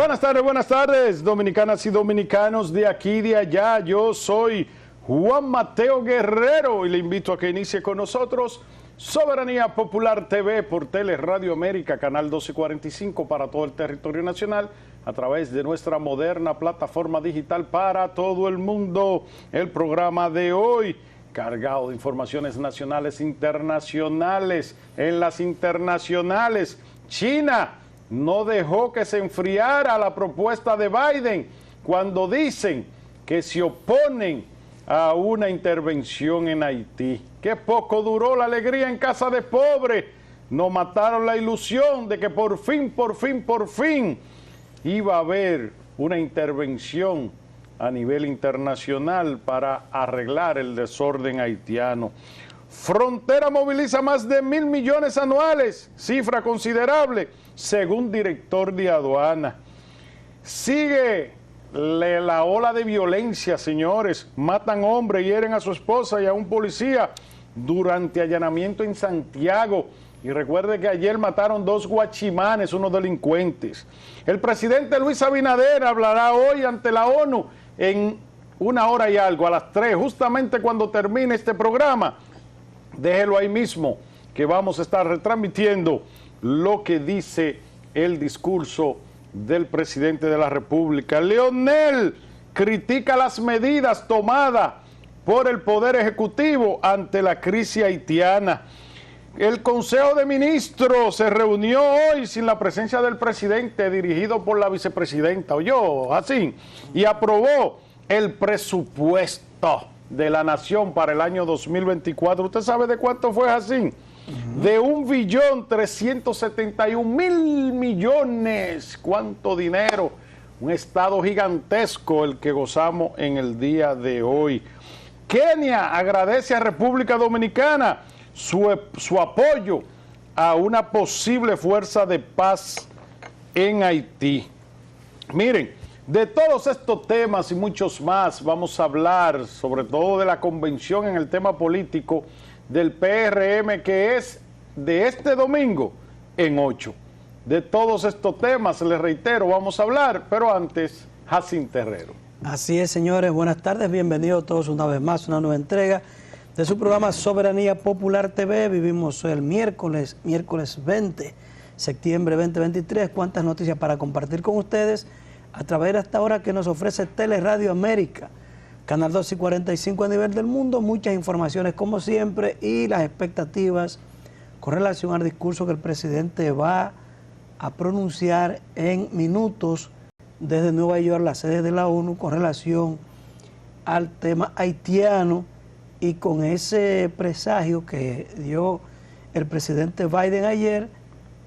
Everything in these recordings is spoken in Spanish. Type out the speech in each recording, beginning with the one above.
Buenas tardes, dominicanas y dominicanos de aquí y de allá. Yo soy Juan Mateo Guerrero y le invito a que inicie con nosotros Soberanía Popular TV por Teleradio América, canal 1245 para todo el territorio nacional, a través de nuestra moderna plataforma digital para todo el mundo. El programa de hoy, cargado de informaciones nacionales e internacionales. En las internacionales, China no dejó que se enfriara la propuesta de Biden cuando dicen que se oponen a una intervención en Haití. Qué poco duró la alegría en casa de pobre. Nos mataron la ilusión de que por fin iba a haber una intervención a nivel internacional para arreglar el desorden haitiano. Frontera moviliza más de 1.000 millones anuales, cifra considerable, según director de aduana. Sigue la ola de violencia, señores. Matan hombres, hieren a su esposa y a un policía durante allanamiento en Santiago. Y recuerde que ayer mataron 2 guachimanes, unos delincuentes. El presidente Luis Abinader hablará hoy ante la ONU en 1 hora y algo, a las 3, justamente cuando termine este programa. Déjelo ahí mismo, que vamos a estar retransmitiendo lo que dice el discurso del presidente de la República. Leonel critica las medidas tomadas por el Poder Ejecutivo ante la crisis haitiana. El Consejo de Ministros se reunió hoy sin la presencia del presidente, dirigido por la vicepresidenta, oyó así, y aprobó el presupuesto de la nación para el año 2024. ¿Usted sabe de cuánto fue así? De 1.371.000 millones. ¿Cuánto dinero? Un estado gigantesco el que gozamos en el día de hoy. Kenia agradece a República Dominicana su apoyo a una posible fuerza de paz en Haití. Miren, de todos estos temas y muchos más vamos a hablar, sobre todo de la convención en el tema político del PRM, que es de este domingo en 8. De todos estos temas, les reitero, vamos a hablar, pero antes, Jacín Terrero. Así es, señores, buenas tardes, bienvenidos todos una vez más, una nueva entrega de su programa Soberanía Popular TV. Vivimos el miércoles 20 de septiembre 2023. Cuántas noticias para compartir con ustedes a través de esta hora que nos ofrece Teleradio América, canal 245 a nivel del mundo. Muchas informaciones como siempre y las expectativas con relación al discurso que el presidente va a pronunciar en minutos desde Nueva York, la sede de la ONU, con relación al tema haitiano y con ese presagio que dio el presidente Biden ayer,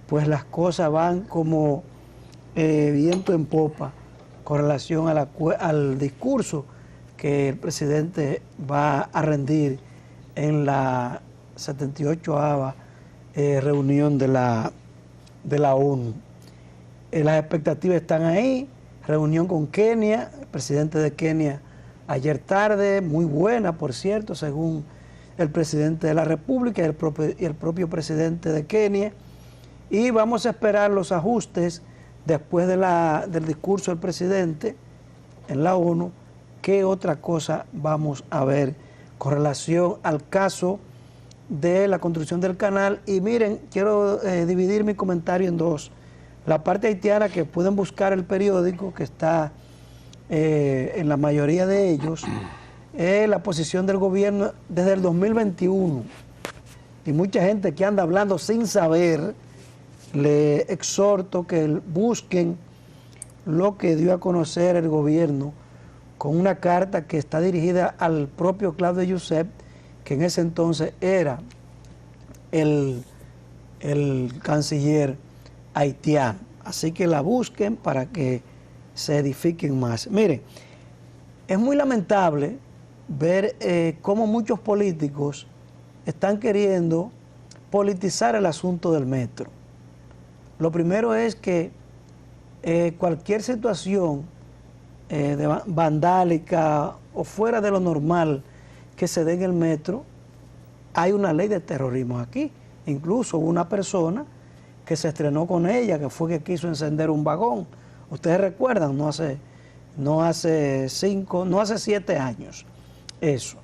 pues las cosas van como viento en popa con relación al discurso que el presidente va a rendir en la 78ª reunión de la ONU. Las expectativas están ahí. Reunión con Kenia, el presidente de Kenia ayer tarde, muy buena por cierto, según el presidente de la República y el propio presidente de Kenia. Y vamos a esperar los ajustes después del discurso del presidente en la ONU. ¿Qué otra cosa vamos a ver con relación al caso de la construcción del canal? Y miren, quiero dividir mi comentario en dos. La parte haitiana, que pueden buscar el periódico, que está en la mayoría de ellos, es la posición del gobierno desde el 2021. Y mucha gente que anda hablando sin saber, le exhorto que busquen lo que dio a conocer el gobierno con una carta que está dirigida al propio Claude Joseph, que en ese entonces era el canciller haitiano. Así que la busquen para que se edifiquen más. Miren, es muy lamentable ver cómo muchos políticos están queriendo politizar el asunto del metro. Lo primero es que cualquier situación vandálica o fuera de lo normal que se dé en el metro, hay una ley de terrorismo aquí. Incluso una persona que se estrenó con ella, que fue que quiso encender un vagón. Ustedes recuerdan, no hace 7 años, eso.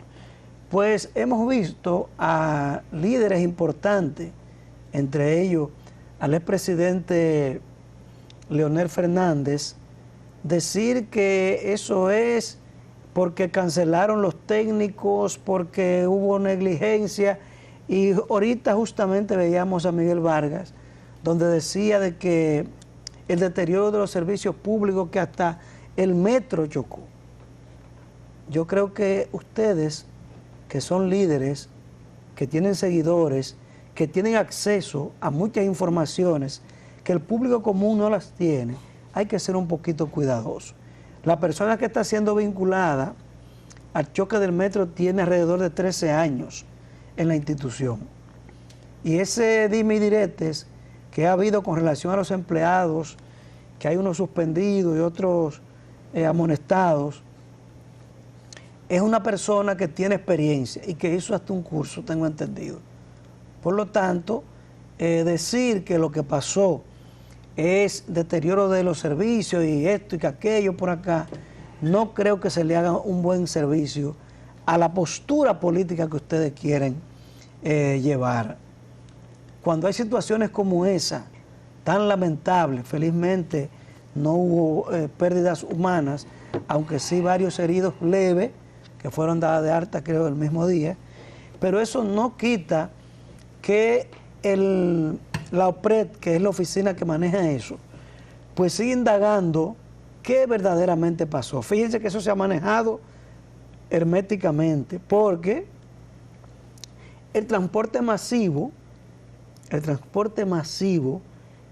Pues hemos visto a líderes importantes, entre ellos al expresidente Leonel Fernández, decir que eso es porque cancelaron los técnicos, porque hubo negligencia, y ahorita justamente veíamos a Miguel Vargas, donde decía de que el deterioro de los servicios públicos, que hasta el metro chocó. Yo creo que ustedes, que son líderes, que tienen seguidores, que tienen acceso a muchas informaciones, que el público común no las tiene, hay que ser un poquito cuidadoso. La persona que está siendo vinculada al choque del metro tiene alrededor de 13 años en la institución. Y ese dime y diretes que ha habido con relación a los empleados, que hay unos suspendidos y otros amonestados, es una persona que tiene experiencia y que hizo hasta un curso, tengo entendido. Por lo tanto, decir que lo que pasó es deterioro de los servicios y esto y que aquello por acá, no creo que se le haga un buen servicio a la postura política que ustedes quieren llevar. Cuando hay situaciones como esa, tan lamentables, felizmente no hubo pérdidas humanas, aunque sí varios heridos leves, que fueron dadas de alta creo el mismo día, pero eso no quita que la OPRED, que es la oficina que maneja eso, pues sigue indagando qué verdaderamente pasó. Fíjense que eso se ha manejado herméticamente, porque el transporte masivo,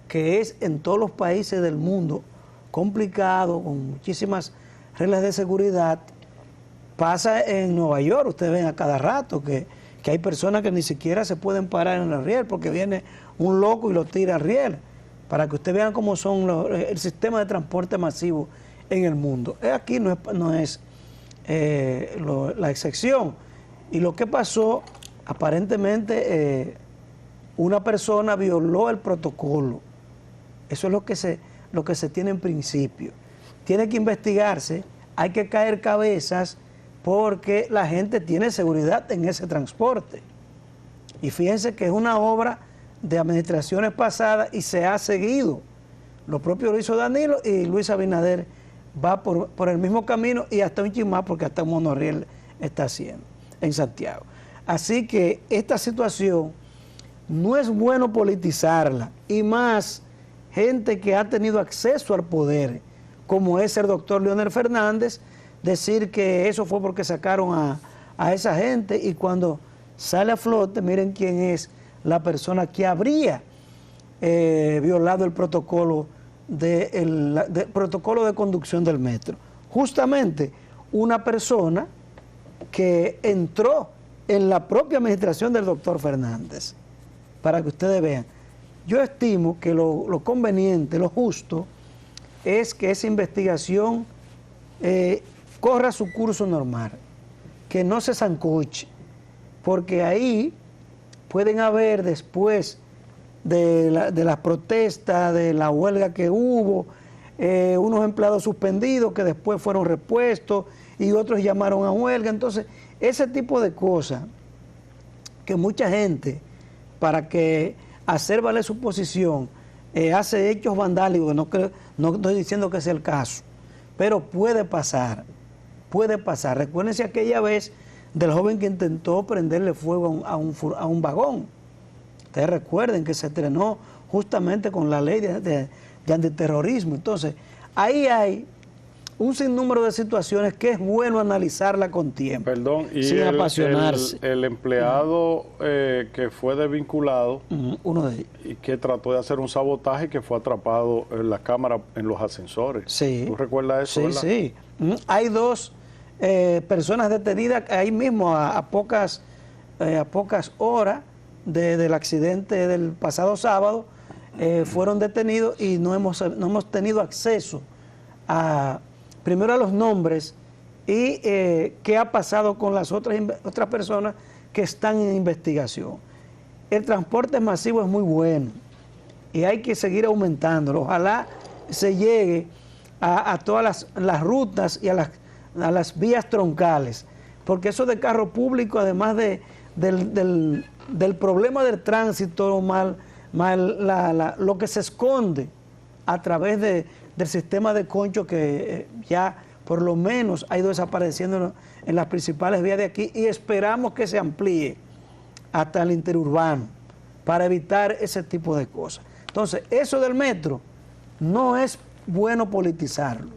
que es en todos los países del mundo complicado, con muchísimas reglas de seguridad, pasa en Nueva York. Ustedes ven a cada rato que hay personas que ni siquiera se pueden parar en el riel porque viene un loco y lo tira al riel, para que ustedes vean cómo son el sistema de transporte masivo en el mundo. Aquí no es la excepción. Y lo que pasó, aparentemente una persona violó el protocolo. Eso es lo que se tiene en principio. Tiene que investigarse, hay que caer cabezas, porque la gente tiene seguridad en ese transporte. Y fíjense que es una obra de administraciones pasadas y se ha seguido. Lo propio lo hizo Danilo, y Luis Abinader va por el mismo camino, y hasta un chin más, porque hasta un monorriel está haciendo en Santiago. Así que esta situación no es bueno politizarla, y más gente que ha tenido acceso al poder, como es el doctor Leonel Fernández, decir que eso fue porque sacaron a esa gente, y cuando sale a flote, miren quién es la persona que habría violado el protocolo protocolo de conducción del metro. Justamente una persona que entró en la propia administración del doctor Fernández, para que ustedes vean. Yo estimo que lo conveniente, lo justo, es que esa investigación corra su curso normal, que no se sancoche, porque ahí pueden haber, después de las protestas, de la huelga que hubo, unos empleados suspendidos que después fueron repuestos y otros llamaron a huelga. Entonces, ese tipo de cosas que mucha gente, para que hacer valer su posición, hace hechos vandálicos, no estoy diciendo que sea el caso, pero puede pasar. Recuérdense aquella vez del joven que intentó prenderle fuego a un vagón. Ustedes recuerden que se estrenó justamente con la ley de antiterrorismo. Entonces, ahí hay un sinnúmero de situaciones que es bueno analizarla con tiempo. Perdón, y sin apasionarse. El empleado que fue desvinculado, uno de ellos, y que trató de hacer un sabotaje, que fue atrapado en la cámara en los ascensores. Sí. ¿Tú recuerdas eso? Sí, ¿verdad? sí. Hay 2 personas detenidas ahí mismo a pocas horas del accidente del pasado sábado. Fueron detenidos y no hemos tenido acceso primero a los nombres y qué ha pasado con las otras personas que están en investigación. El transporte masivo es muy bueno y hay que seguir aumentándolo. Ojalá se llegue a todas las rutas y a las vías troncales, porque eso de carro público, además del problema del tránsito, lo que se esconde a través del sistema de concho que ya por lo menos ha ido desapareciendo en las principales vías de aquí, y esperamos que se amplíe hasta el interurbano para evitar ese tipo de cosas. Entonces, eso del metro no es bueno politizarlo,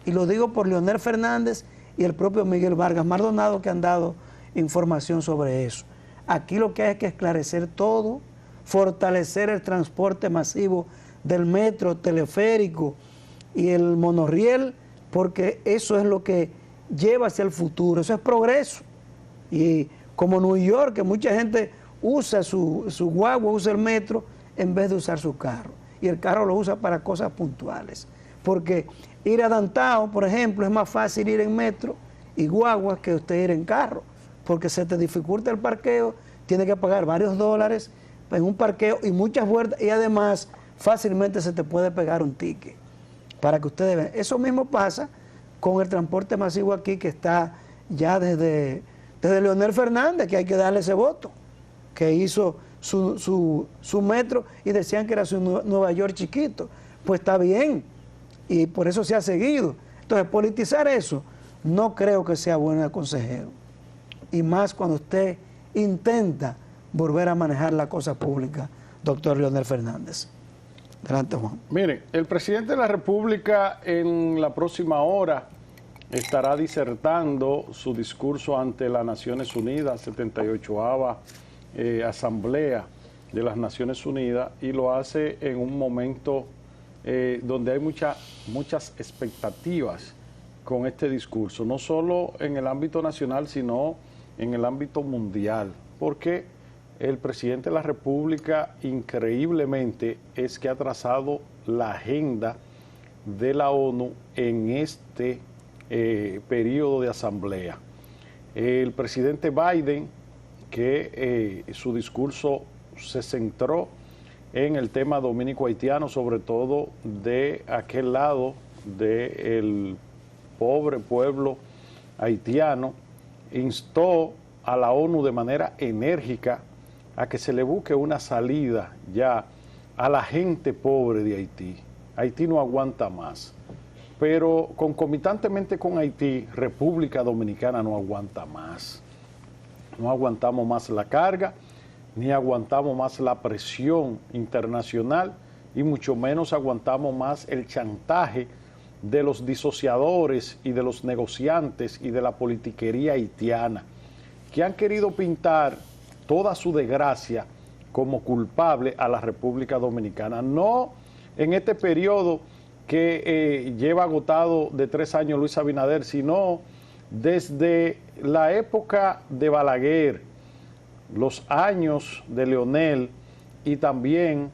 y lo digo por Leonel Fernández y el propio Miguel Vargas Maldonado, que han dado información sobre eso. Aquí lo que hay es que esclarecer todo, fortalecer el transporte masivo del metro, teleférico y el monorriel, porque eso es lo que lleva hacia el futuro, eso es progreso. Y como New York, que mucha gente usa su guagua, usa el metro en vez de usar su carro, y el carro lo usa para cosas puntuales, porque ir a downtown, por ejemplo, es más fácil ir en metro y guagua que usted ir en carro, porque se te dificulta el parqueo, tiene que pagar varios dólares en un parqueo y muchas vueltas, y además fácilmente se te puede pegar un ticket, para que ustedes vean. Eso mismo pasa con el transporte masivo aquí, que está ya desde Leonel Fernández, que hay que darle ese voto, que hizo su metro y decían que era su Nueva York chiquito. Pues está bien, y por eso se ha seguido. Entonces, politizar eso no creo que sea bueno, consejero, y más cuando usted intenta volver a manejar la cosa pública, doctor Leonel Fernández. Adelante, Juan. Mire, el presidente de la República en la próxima hora estará disertando su discurso ante las Naciones Unidas, 78ª Asamblea de las Naciones Unidas, y lo hace en un momento donde hay muchas expectativas con este discurso, no solo en el ámbito nacional, sino en el ámbito mundial, porque el presidente de la República, increíblemente, es que ha trazado la agenda de la ONU en este periodo de asamblea. El presidente Biden, que su discurso se centró en el tema dominico-haitiano, sobre todo de aquel lado del pobre pueblo haitiano, instó a la ONU de manera enérgica a que se le busque una salida ya a la gente pobre de Haití. Haití no aguanta más, pero concomitantemente con Haití, República Dominicana no aguanta más. No aguantamos más la carga, ni aguantamos más la presión internacional, y mucho menos aguantamos más el chantaje de los disociadores y de los negociantes y de la politiquería haitiana, que han querido pintar toda su desgracia como culpable a la República Dominicana. No en este periodo que lleva agotado de 3 años Luis Abinader, sino desde la época de Balaguer, los años de Leonel y también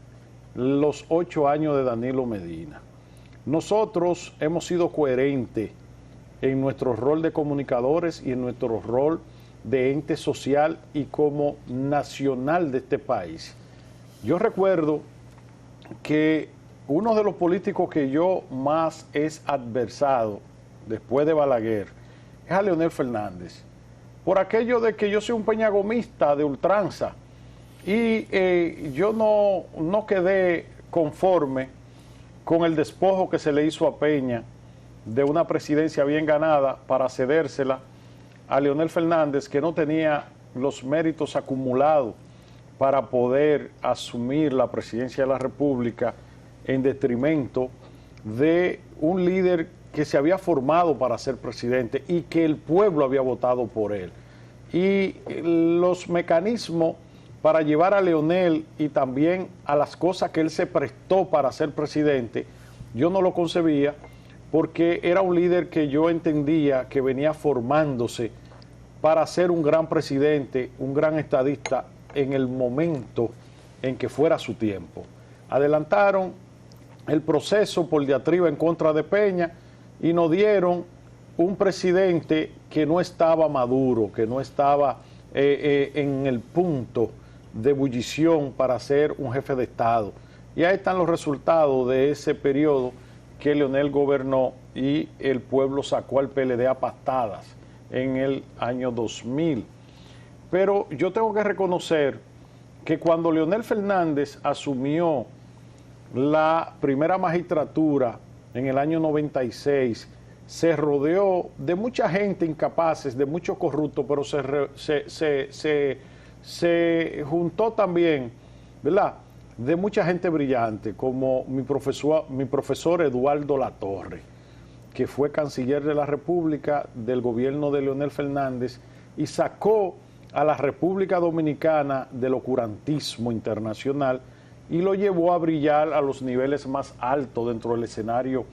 los 8 años de Danilo Medina. Nosotros hemos sido coherentes en nuestro rol de comunicadores y en nuestro rol de ente social y como nacional de este país. Yo recuerdo que uno de los políticos que yo más he adversado después de Balaguer es a Leonel Fernández, por aquello de que yo soy un peñagomista de ultranza, y yo no quedé conforme con el despojo que se le hizo a Peña de una presidencia bien ganada para cedérsela a Leonel Fernández, que no tenía los méritos acumulados para poder asumir la presidencia de la República, en detrimento de un líder que se había formado para ser presidente y que el pueblo había votado por él. Y los mecanismos para llevar a Leonel y también a las cosas que él se prestó para ser presidente, yo no lo concebía, porque era un líder que yo entendía que venía formándose para ser un gran presidente, un gran estadista en el momento en que fuera su tiempo. Adelantaron el proceso por diatriba en contra de Peña y nos dieron un presidente que no estaba maduro, que no estaba en el punto de ebullición para ser un jefe de Estado. Y ahí están los resultados de ese periodo que Leonel gobernó y el pueblo sacó al PLD a patadas en el año 2000. Pero yo tengo que reconocer que cuando Leonel Fernández asumió la primera magistratura en el año 96, se rodeó de mucha gente incapaces, de muchos corruptos, pero se juntó también, ¿verdad?, de mucha gente brillante, como mi profesor Eduardo Latorre, que fue canciller de la República del gobierno de Leonel Fernández y sacó a la República Dominicana del oscurantismo internacional y lo llevó a brillar a los niveles más altos dentro del escenario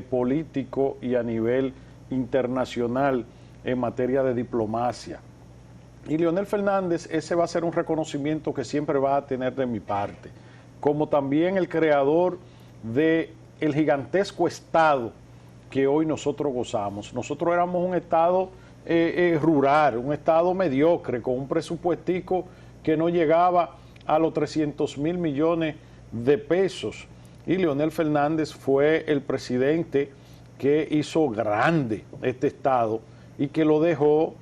político y a nivel internacional en materia de diplomacia. Y Leonel Fernández, ese va a ser un reconocimiento que siempre va a tener de mi parte, como también el creador del gigantesco Estado que hoy nosotros gozamos. Nosotros éramos un Estado rural, un Estado mediocre, con un presupuestico que no llegaba a los 300.000 millones de pesos. Y Leonel Fernández fue el presidente que hizo grande este Estado y que lo dejó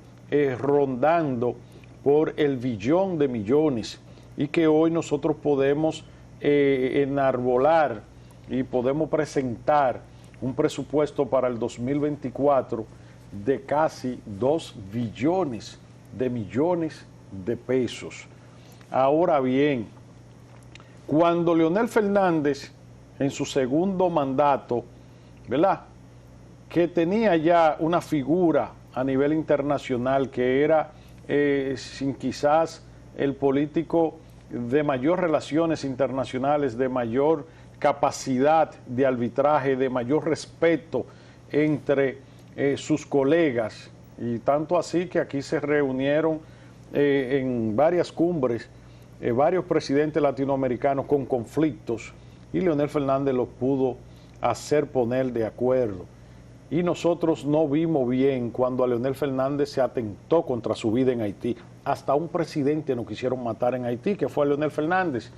rondando por el billón de millones, y que hoy nosotros podemos enarbolar y podemos presentar un presupuesto para el 2024 de casi 2 billones de millones de pesos. Ahora bien, cuando Leonel Fernández, en su segundo mandato, ¿verdad?, que tenía ya una figura a nivel internacional, que era sin quizás el político de mayor relaciones internacionales, de mayor capacidad de arbitraje, de mayor respeto entre sus colegas, y tanto así que aquí se reunieron en varias cumbres varios presidentes latinoamericanos con conflictos, y Leonel Fernández los pudo hacer poner de acuerdo. Y nosotros no vimos bien cuando a Leonel Fernández se atentó contra su vida en Haití. Hasta un presidente nos quisieron matar en Haití, que fue a Leonel Fernández,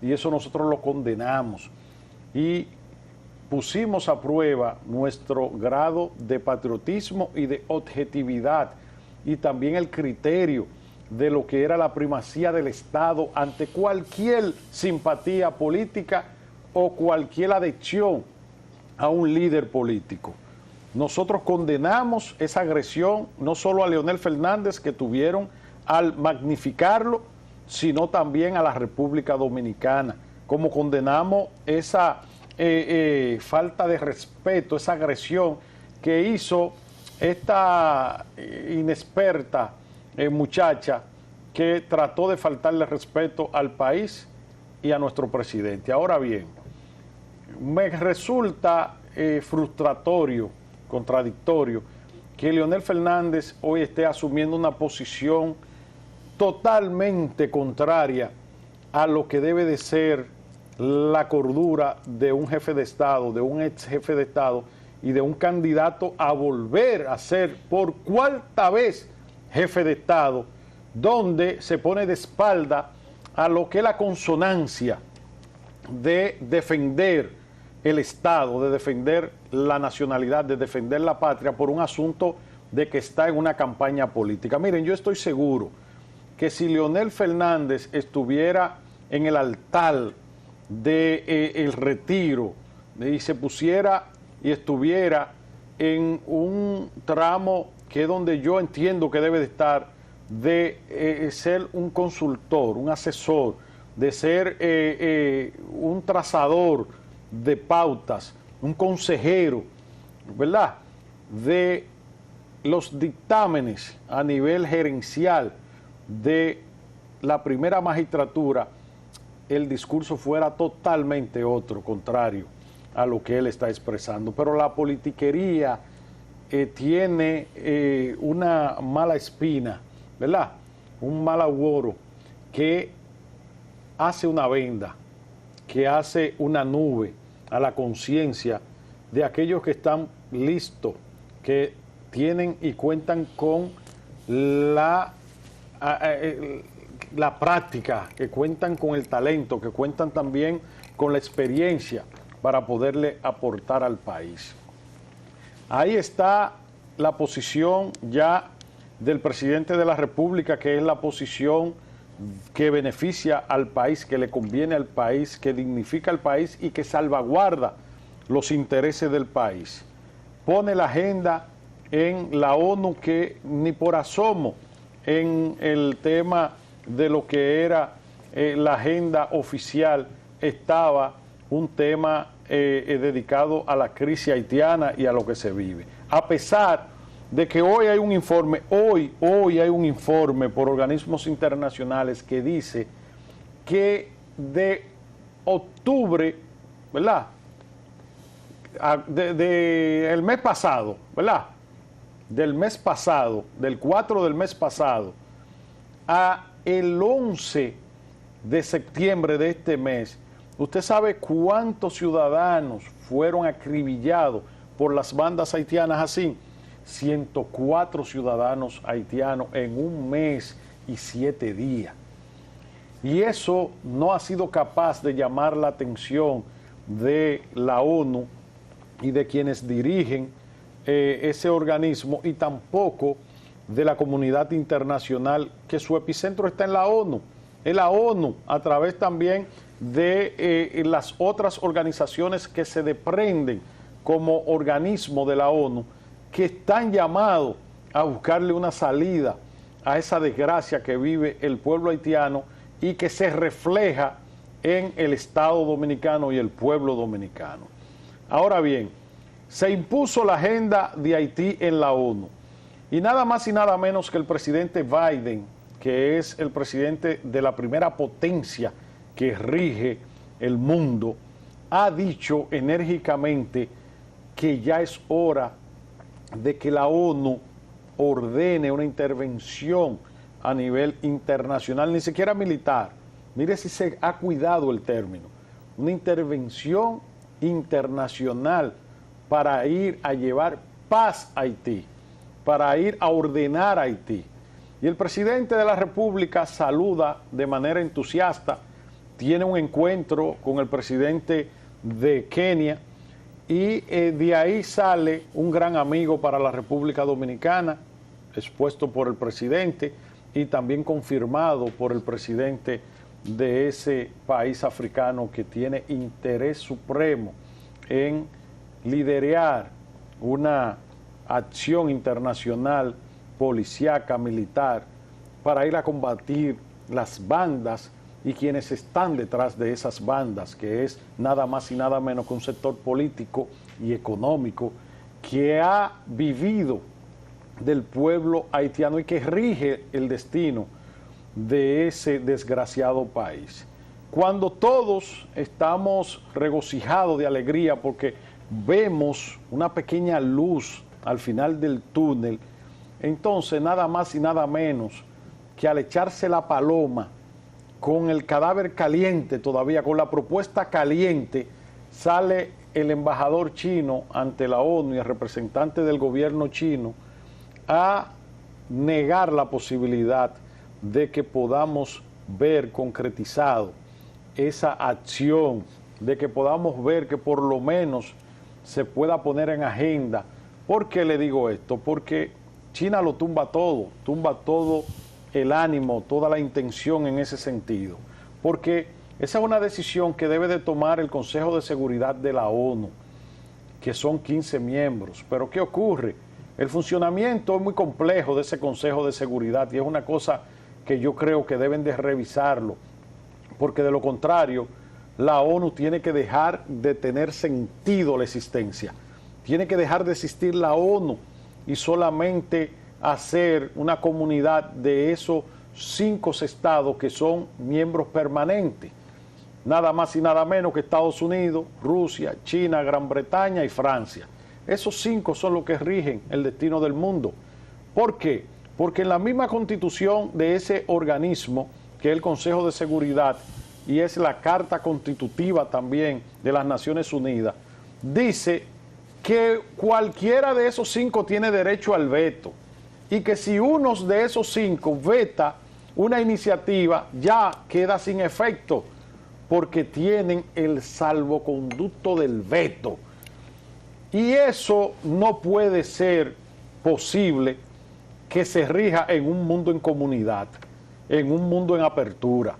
y eso nosotros lo condenamos. Y pusimos a prueba nuestro grado de patriotismo y de objetividad, y también el criterio de lo que era la primacía del Estado ante cualquier simpatía política o cualquier adhesión a un líder político. Nosotros condenamos esa agresión, no solo a Leonel Fernández, que tuvieron al magnificarlo, sino también a la República Dominicana, como condenamos esa falta de respeto, esa agresión que hizo esta inexperta muchacha que trató de faltarle respeto al país y a nuestro presidente. Ahora bien, me resulta frustratorio, contradictorio, que Leonel Fernández hoy esté asumiendo una posición totalmente contraria a lo que debe de ser la cordura de un jefe de Estado, de un ex jefe de Estado y de un candidato a volver a ser por cuarta vez jefe de Estado, donde se pone de espalda a lo que es la consonancia de defender el Estado, de defender la nacionalidad, de defender la patria por un asunto de que está en una campaña política. Miren, yo estoy seguro que si Leonel Fernández estuviera en el altar del retiro y se pusiera y estuviera en un tramo que es donde yo entiendo que debe de estar, de ser un consultor, un asesor, de ser un trazador de pautas, un consejero, ¿verdad?, de los dictámenes a nivel gerencial de la primera magistratura, el discurso fuera totalmente otro, contrario a lo que él está expresando. Pero la politiquería tiene una mala espina, ¿verdad?, un mal auguro que hace una venda, que hace una nube a la conciencia de aquellos que están listos, que tienen y cuentan con la práctica, que cuentan con el talento, que cuentan también con la experiencia para poderle aportar al país. Ahí está la posición ya del presidente de la República, que es la posición que beneficia al país, que le conviene al país, que dignifica al país y que salvaguarda los intereses del país. Pone la agenda en la ONU que ni por asomo en el tema de lo que era la agenda oficial estaba un tema dedicado a la crisis haitiana y a lo que se vive. A pesar de que hoy hay un informe, hoy hay un informe por organismos internacionales que dice que de octubre, ¿verdad? El mes pasado, ¿verdad? Del mes pasado, del 4 del mes pasado, a el 11 de septiembre de este mes, ¿usted sabe cuántos ciudadanos fueron acribillados por las bandas haitianas así? 104 ciudadanos haitianos en un mes y 7 días. Y eso no ha sido capaz de llamar la atención de la ONU y de quienes dirigen ese organismo, y tampoco de la comunidad internacional, que su epicentro está en la ONU. En la ONU, a través también de las otras organizaciones que se desprenden como organismo de la ONU, que están llamados a buscarle una salida a esa desgracia que vive el pueblo haitiano y que se refleja en el Estado dominicano y el pueblo dominicano. Ahora bien, se impuso la agenda de Haití en la ONU, y nada más y nada menos que el presidente Biden, que es el presidente de la primera potencia que rige el mundo, ha dicho enérgicamente que ya es hora de que la ONU ordene una intervención a nivel internacional, ni siquiera militar. Mire si se ha cuidado el término. Una intervención internacional para ir a llevar paz a Haití, para ir a ordenar a Haití. Y el presidente de la República saluda de manera entusiasta, tiene un encuentro con el presidente de Kenia, y de ahí sale un gran amigo para la República Dominicana, expuesto por el presidente y también confirmado por el presidente de ese país africano que tiene interés supremo en liderar una acción internacional policíaca, militar, para ir a combatir las bandas y quienes están detrás de esas bandas, que es nada más y nada menos que un sector político y económico que ha vivido del pueblo haitiano y que rige el destino de ese desgraciado país. Cuando todos estamos regocijados de alegría porque vemos una pequeña luz al final del túnel, entonces nada más y nada menos que al echarse la paloma con el cadáver caliente todavía, con la propuesta caliente, sale el embajador chino ante la ONU y el representante del gobierno chino a negar la posibilidad de que podamos ver concretizado esa acción, de que podamos ver que por lo menos se pueda poner en agenda. ¿Por qué le digo esto? Porque China lo tumba todo el ánimo, toda la intención en ese sentido. Porque esa es una decisión que debe de tomar el Consejo de Seguridad de la ONU, que son 15 miembros. Pero ¿qué ocurre? El funcionamiento es muy complejo de ese Consejo de Seguridad y es una cosa que yo creo que deben de revisarlo, porque de lo contrario, la ONU tiene que dejar de tener sentido la existencia. Tiene que dejar de existir la ONU y solamente hacer una comunidad de esos 5 estados que son miembros permanentes. Nada más y nada menos que Estados Unidos, Rusia, China, Gran Bretaña y Francia. Esos 5 son los que rigen el destino del mundo. ¿Por qué? Porque en la misma constitución de ese organismo, que es el Consejo de Seguridad, y es la Carta Constitutiva también de las Naciones Unidas, dice que cualquiera de esos 5 tiene derecho al veto, y que si uno de esos 5 veta una iniciativa, ya queda sin efecto, porque tienen el salvoconducto del veto. Y eso no puede ser posible que se rija en un mundo en comunidad, en un mundo en apertura,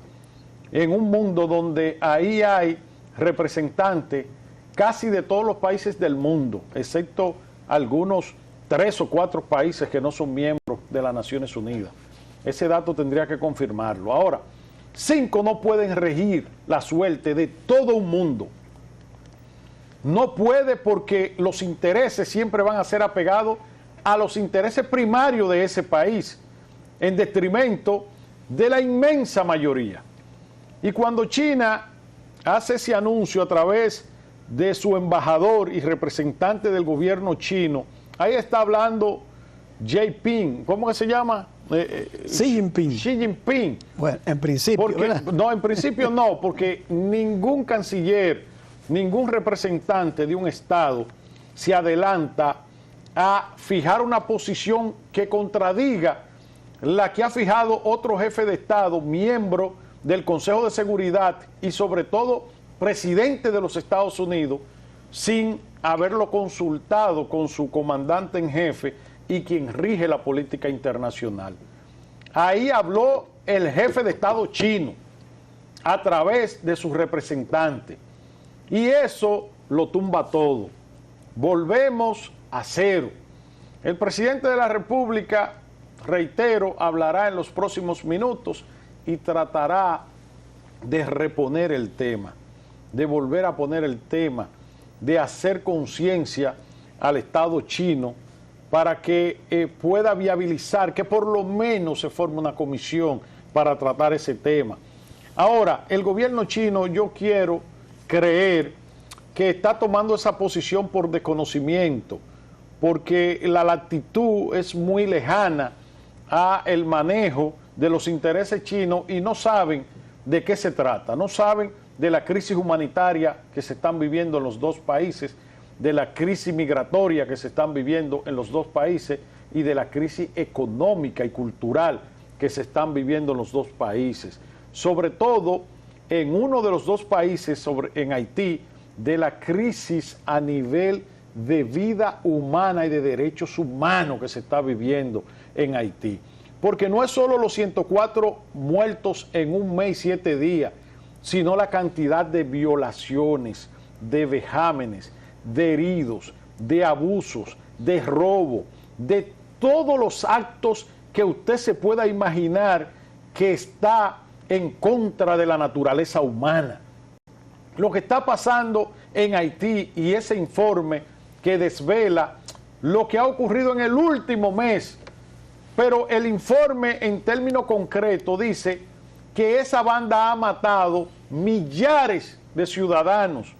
en un mundo donde ahí hay representantes casi de todos los países del mundo, excepto algunos 3 o 4 países que no son miembros de las Naciones Unidas. Ese dato tendría que confirmarlo. Ahora, 5 no pueden regir la suerte de todo un mundo. No puede, porque los intereses siempre van a ser apegados a los intereses primarios de ese país, en detrimento de la inmensa mayoría. Y cuando China hace ese anuncio a través de su embajador y representante del gobierno chino, ahí está hablando Jinping, ¿cómo que se llama? Xi Jinping. Xi Jinping. Bueno, en principio, no, en principio no, porque ningún canciller, ningún representante de un Estado se adelanta a fijar una posición que contradiga la que ha fijado otro jefe de Estado, miembro del Consejo de Seguridad y sobre todo presidente de los Estados Unidos, sin haberlo consultado con su comandante en jefe y quien rige la política internacional. Ahí habló el jefe de Estado chino a través de su representante y eso lo tumba todo. Volvemos a cero. El presidente de la República, reitero, hablará en los próximos minutos y tratará de reponer el tema, de volver a poner el tema, de hacer conciencia al Estado chino para que pueda viabilizar que por lo menos se forme una comisión para tratar ese tema. Ahora, el gobierno chino, yo quiero creer que está tomando esa posición por desconocimiento, porque la latitud es muy lejana a el manejo de los intereses chinos y no saben de qué se trata, no saben de la crisis humanitaria que se están viviendo en los dos países, de la crisis migratoria que se están viviendo en los dos países y de la crisis económica y cultural que se están viviendo en los dos países. Sobre todo en uno de los dos países, en Haití, de la crisis a nivel de vida humana y de derechos humanos que se está viviendo en Haití. Porque no es solo los 104 muertos en un mes y 7 días, sino la cantidad de violaciones, de vejámenes, de heridos, de abusos, de robo, de todos los actos que usted se pueda imaginar que está en contra de la naturaleza humana. Lo que está pasando en Haití y ese informe que desvela lo que ha ocurrido en el último mes, pero el informe en términos concretos dice que esa banda ha matado millares de ciudadanos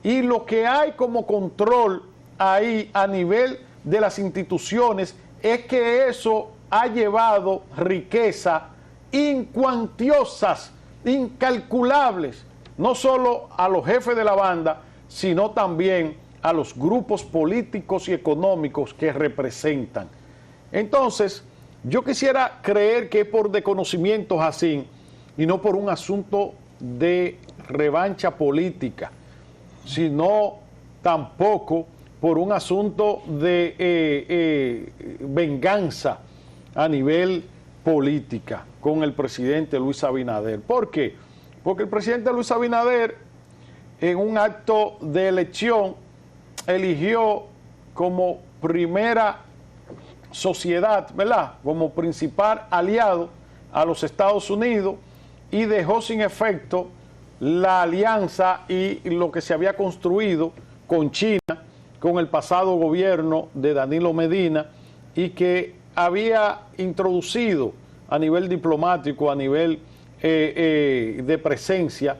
y lo que hay como control ahí a nivel de las instituciones es que eso ha llevado riqueza incuantiosas, incalculables, no solo a los jefes de la banda, sino también a los grupos políticos y económicos que representan. Entonces, yo quisiera creer que es por desconocimientos así y no por un asunto de revancha política, sino tampoco por un asunto de venganza a nivel política con el presidente Luis Abinader. ¿Por qué? Porque el presidente Luis Abinader, en un acto de elección, eligió como primera sociedad, ¿verdad?, como principal aliado a los Estados Unidos y dejó sin efecto la alianza y lo que se había construido con China, con el pasado gobierno de Danilo Medina y que había introducido a nivel diplomático, a nivel de presencia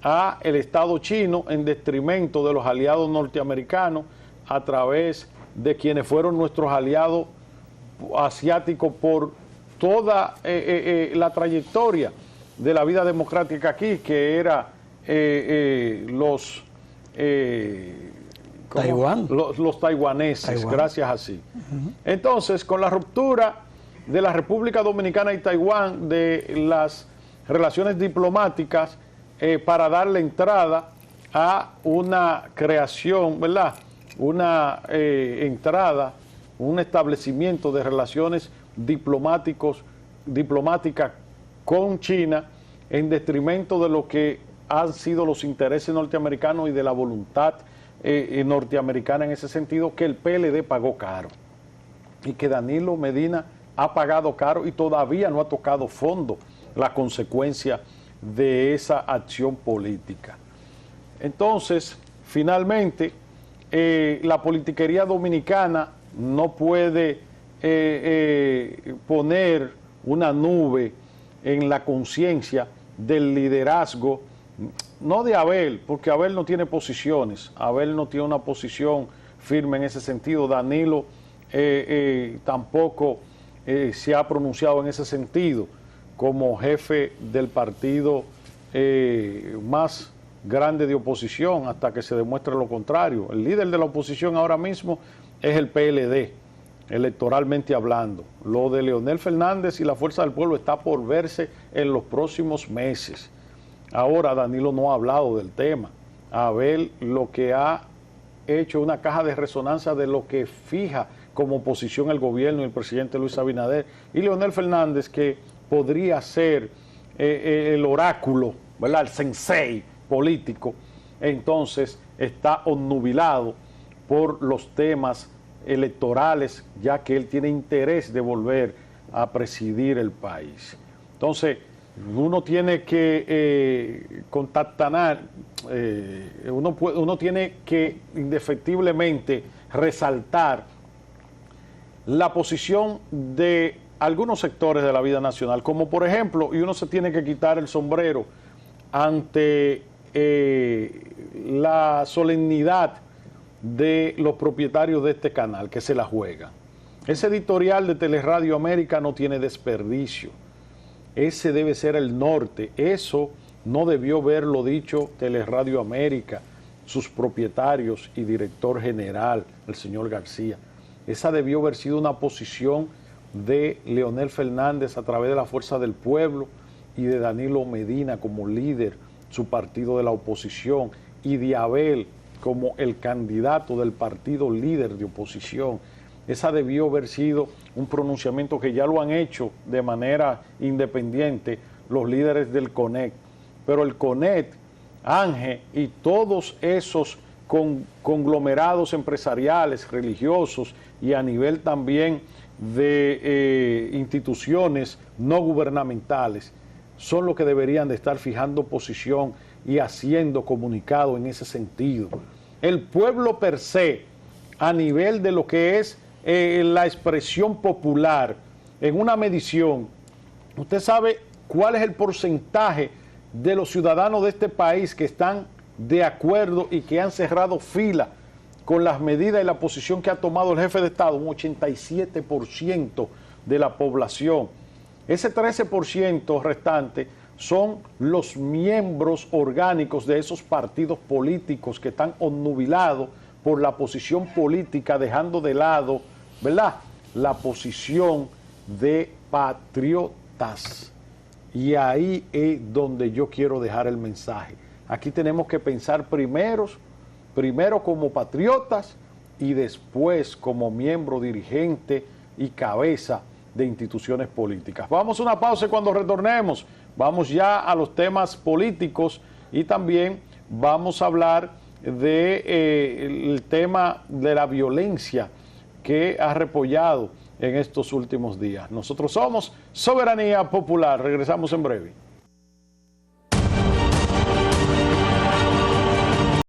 a el Estado chino en detrimento de los aliados norteamericanos a través de quienes fueron nuestros aliados asiáticos por toda la trayectoria de la vida democrática aquí, que era Taiwán. Los taiwaneses, Taiwán. Gracias a sí. Entonces, con la ruptura de la República Dominicana y Taiwán de las relaciones diplomáticas, para darle entrada a una creación, ¿verdad? Una entrada, un establecimiento de relaciones diplomáticas con China en detrimento de lo que han sido los intereses norteamericanos y de la voluntad norteamericana en ese sentido, que el PLD pagó caro y que Danilo Medina ha pagado caro y todavía no ha tocado fondo la consecuencia de esa acción política. Entonces, finalmente, la politiquería dominicana no puede poner una nube en la conciencia del liderazgo, no de Abel, porque Abel no tiene posiciones, Abel no tiene una posición firme en ese sentido, Danilo tampoco se ha pronunciado en ese sentido como jefe del partido más grande de oposición hasta que se demuestre lo contrario. El líder de la oposición ahora mismo es el PLD, electoralmente hablando. Lo de Leonel Fernández y la Fuerza del Pueblo está por verse en los próximos meses. Ahora Danilo no ha hablado del tema. Abel lo que ha hecho es una caja de resonancia de lo que fija como posición el gobierno y el presidente Luis Abinader, y Leonel Fernández, que podría ser el oráculo, ¿verdad?, el sensei político, entonces está obnubilado por los temas electorales, ya que él tiene interés de volver a presidir el país. Entonces, uno tiene que uno tiene que indefectiblemente resaltar la posición de algunos sectores de la vida nacional, como por ejemplo, y uno se tiene que quitar el sombrero ante la solemnidad de los propietarios de este canal, que se la juegan. Ese editorial de Teleradio América no tiene desperdicio. Ese debe ser el norte. Eso no debió haberlo dicho Teleradio América, sus propietarios y director general, el señor García. Esa debió haber sido una posición de Leonel Fernández a través de la Fuerza del Pueblo y de Danilo Medina como líder, su partido de la oposición, y de Abel como el candidato del partido líder de oposición. Esa debió haber sido un pronunciamiento que ya lo han hecho de manera independiente los líderes del CONEC. Pero el CONEC, ANGE y todos esos conglomerados empresariales, religiosos y a nivel también de instituciones no gubernamentales, son los que deberían de estar fijando posición y haciendo comunicado en ese sentido. El pueblo per se, a nivel de lo que es la expresión popular, en una medición, usted sabe cuál es el porcentaje de los ciudadanos de este país que están de acuerdo y que han cerrado fila con las medidas y la posición que ha tomado el jefe de Estado, un 87% de la población. Ese 13% restante son los miembros orgánicos de esos partidos políticos que están obnubilados por la posición política, dejando de lado, ¿verdad?, la posición de patriotas. Y ahí es donde yo quiero dejar el mensaje. Aquí tenemos que pensar primero como patriotas y después como miembro dirigente y cabeza de instituciones políticas. Vamos a una pausa y cuando retornemos vamos ya a los temas políticos y también vamos a hablar del tema de la violencia que ha repollado en estos últimos días. Nosotros somos Soberanía Popular. Regresamos en breve.